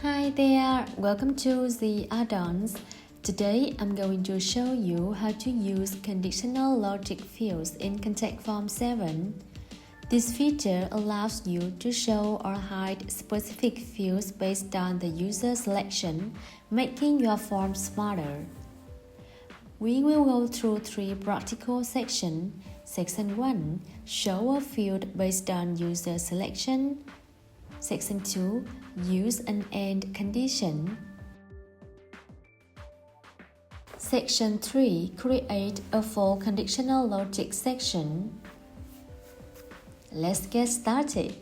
Hi there, welcome to the add-ons. Today I'm going to show you how to use conditional logic fields in Contact Form 7. This feature allows you to show or hide specific fields based on the user selection, making your form smarter. We will go through three practical sections. Section 1. Show a field based on user selection. Section 2. Use an AND condition. Section 3. Create a full conditional logic section. Let's get started.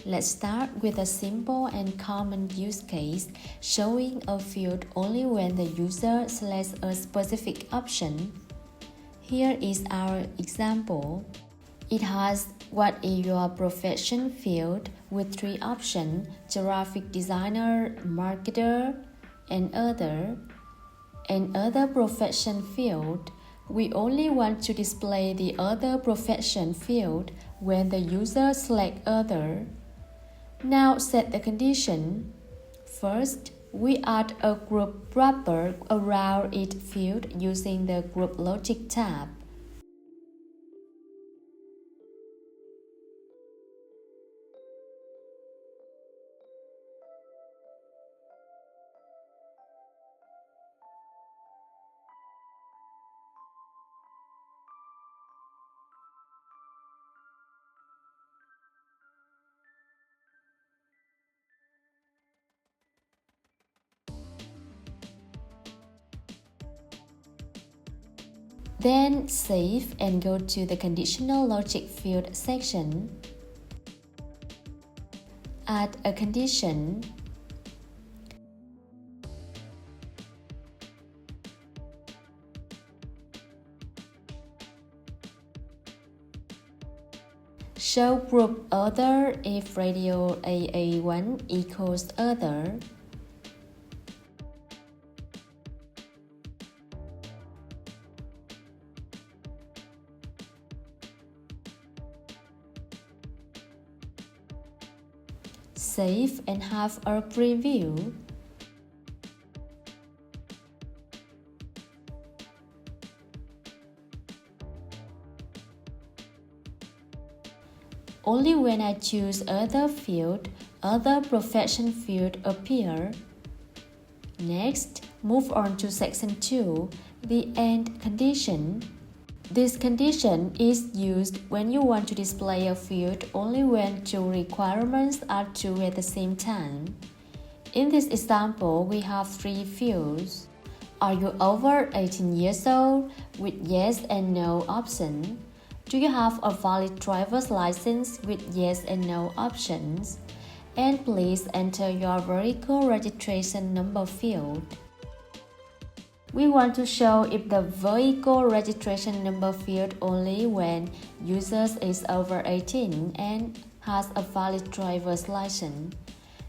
Let's start with a simple and common use case showing a field only when the user selects a specific option. Here is our example. It has "What is your profession?" field with three options: graphic designer, marketer, and other. And other profession field, we only want to display the other profession field when the user selects other. Now set the condition. First, we add a group wrapper around each field using the Group Logic tab. Then save and go to the Conditional Logic Field section. Add a condition. Show group other if radio AA1 equals other. Save and have a preview. Only when I choose other field, other profession field appear. Next, move on to section 2, the AND condition. This condition is used when you want to display a field only when two requirements are true at the same time. In this example, we have three fields. Are you over 18 years old? With yes and no option. Do you have a valid driver's license? With yes and no options. And please enter your vehicle registration number field. We want to show if the vehicle registration number field only when user is over 18 and has a valid driver's license.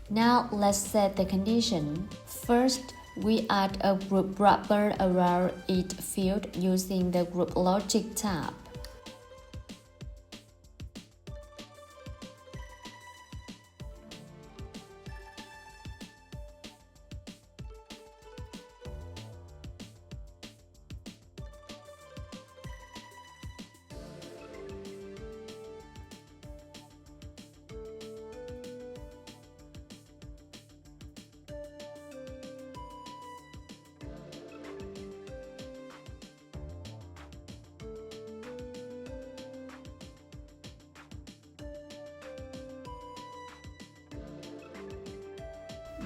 Now let's set the condition. First, we add a group wrapper around each field using the Group Logic tab.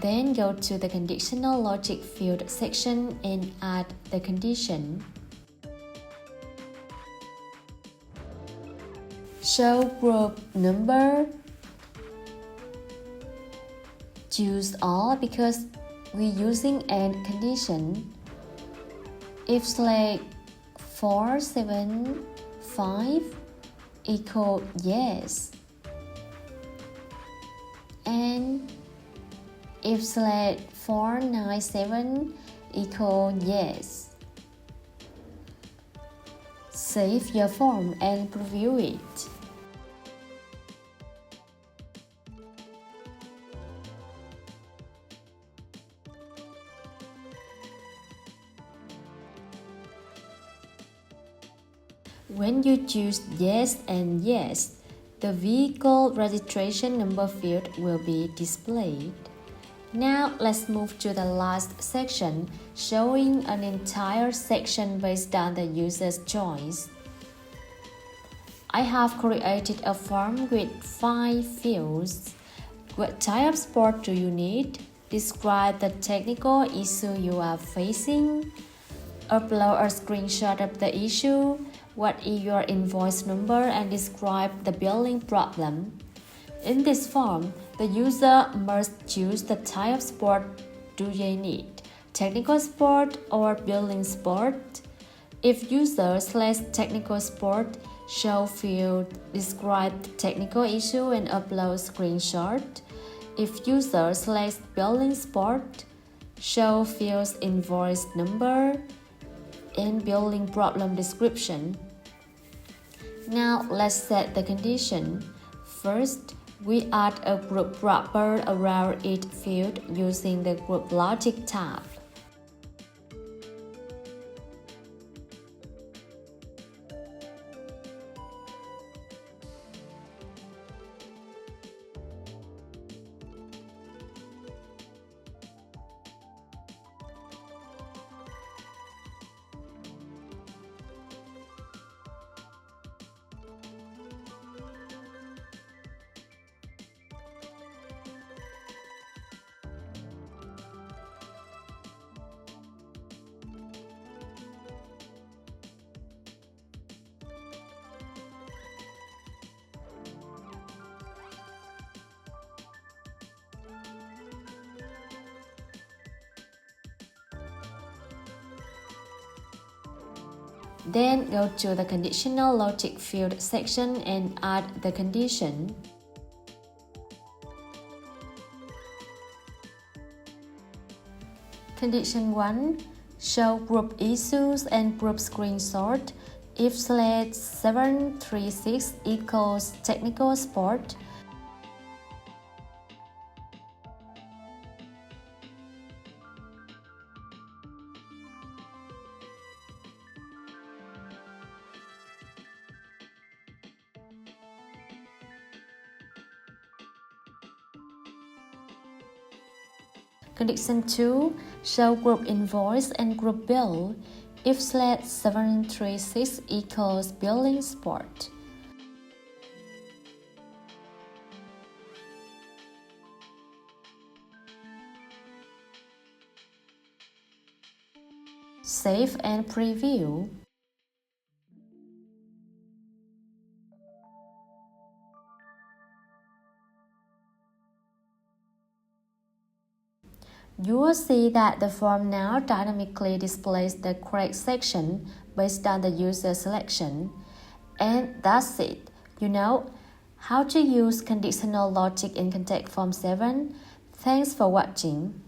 Then go to the Conditional Logic Field section and add the condition. Show group number. Choose all because we're using AND condition. If select 4, 7, 5 equal yes. And if select 4, 9, 7 equal yes. Save your form and preview it. When you choose yes and yes, the vehicle registration number field will be displayed. Now let's move to the last section, showing an entire section based on the user's choice. I have created a form with 5 fields. What type of sport do you need? Describe the technical issue you are facing. Upload a screenshot of the issue. What is your invoice number and describe the billing problem. In this form, the user must choose the type of sport do they need, technical sport or billing sport. If user selects technical sport, show field describe the technical issue and upload screenshot. If user selects billing sport, show fields invoice number and billing problem description. Now let's set the condition. First, we add a group wrapper around each field using the group logic tab. Then go to the conditional logic field section and add the condition. Condition 1. Show group issues and group screenshot. If select 736 equals technical sport, Condition 2. Show group invoice and group bill. If select 736 equals billing sport. Save and preview. You will see that the form now dynamically displays the correct section based on the user selection. And that's it. You know how to use conditional logic in Contact Form 7. Thanks for watching.